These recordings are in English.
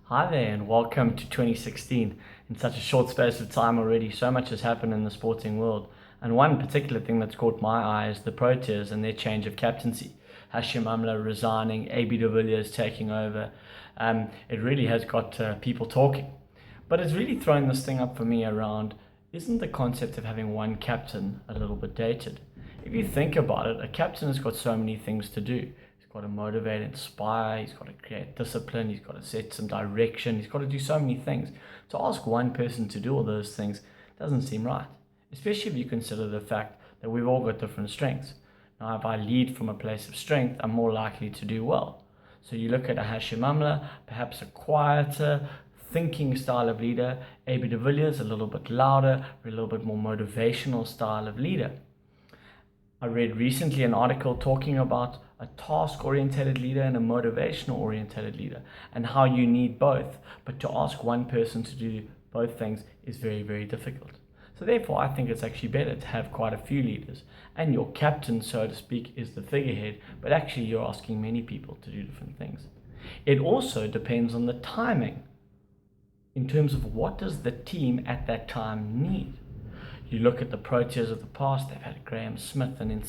Hi there and welcome to 2016. In such a short space of time already, so much has happened in the sporting world. And one particular thing that's caught my eye is the Proteas and their change of captaincy. Hashim Amla resigning, AB de Villiers taking over. It really has got people talking. But it's really thrown this thing up for me around, isn't the concept of having one captain a little bit dated? If you think about it, a captain has got so many things to do. He's got to motivate, inspire, he's got to create discipline, he's got to set some direction, he's got to do so many things. To ask one person to do all those things doesn't seem right, especially if you consider the fact that we've all got different strengths. Now, if I lead from a place of strength, I'm more likely to do well. So you look at a Hashim Amla, perhaps a quieter, thinking style of leader. AB de Villiers, a little bit louder, a little bit more motivational style of leader. I read recently an article talking about a task-oriented leader and a motivational-oriented leader and how you need both, but to ask one person to do both things is very, very difficult. So therefore, I think it's actually better to have quite a few leaders, and your captain, so to speak, is the figurehead, but actually you're asking many people to do different things. It also depends on the timing in terms of what does the team at that time need. You look at the Proteas of the past, they've had Graham Smith, an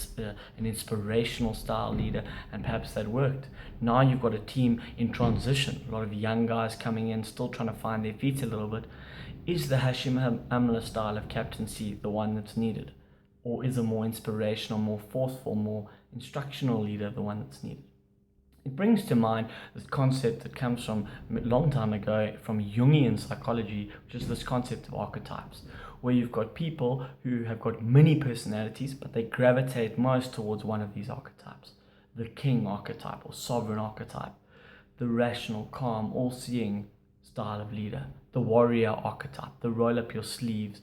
inspirational style leader, and perhaps that worked. Now you've got a team in transition, a lot of young guys coming in, still trying to find their feet a little bit. Is the Hashim Amla style of captaincy the one that's needed? Or is a more inspirational, more forceful, more instructional leader the one that's needed? It brings to mind this concept that comes from a long time ago from Jungian psychology, which is this concept of archetypes, where you've got people who have got many personalities, but they gravitate most towards one of these archetypes. The king archetype or sovereign archetype, the rational, calm, all-seeing style of leader, the warrior archetype, the roll up your sleeves,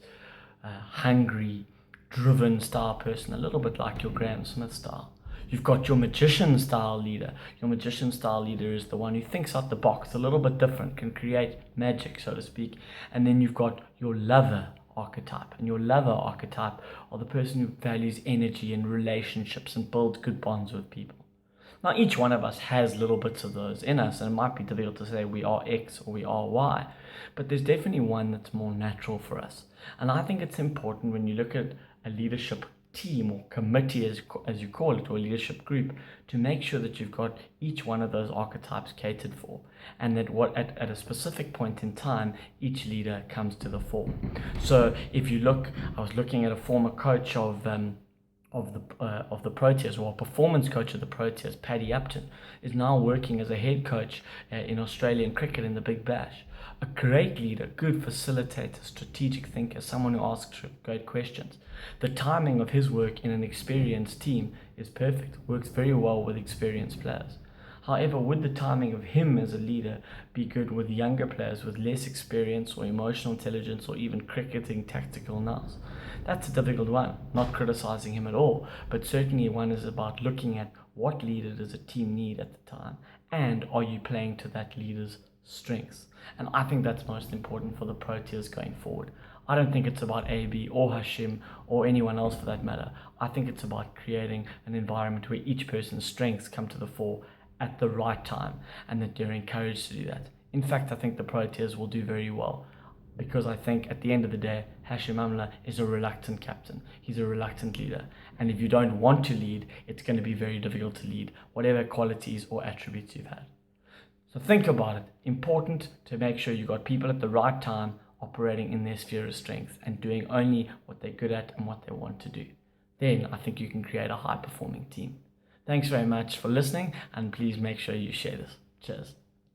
hungry, driven style person, a little bit like your Graham Smith style. You've got your magician style leader. Your magician style leader is the one who thinks out the box, a little bit different, can create magic, so to speak. And then you've got your lover archetype. And your lover archetype are the person who values energy and relationships and builds good bonds with people. Now, each one of us has little bits of those in us, and it might be difficult to say we are X or we are Y, but there's definitely one that's more natural for us. And I think it's important when you look at a leadership team or committee, as you call it, or a leadership group, to make sure that you've got each one of those archetypes catered for, and that at a specific point in time each leader comes to the fore. So if you look, I was looking at a former coach of the Proteas, or a performance coach of the Proteas, Paddy Upton, is now working as a head coach in Australian cricket in the Big Bash. A great leader, good facilitator, strategic thinker, someone who asks great questions. The timing of his work in an experienced team is perfect, works very well with experienced players. However, would the timing of him as a leader be good with younger players with less experience or emotional intelligence or even cricketing tactical nous? That's a difficult one, not criticizing him at all, but certainly one is about looking at what leader does a team need at the time, and are you playing to that leader's strengths? And I think that's most important for the Proteas going forward. I don't think it's about AB or Hashim or anyone else for that matter. I think it's about creating an environment where each person's strengths come to the fore at the right time, and that they're encouraged to do that. In fact, I think the Proteas will do very well, because I think at the end of the day, Hashim Amla is a reluctant captain. He's a reluctant leader. And if you don't want to lead, it's going to be very difficult to lead, whatever qualities or attributes you've had. So think about it. Important to make sure you've got people at the right time operating in their sphere of strength and doing only what they're good at and what they want to do. Then I think you can create a high-performing team. Thanks very much for listening, and please make sure you share this. Cheers.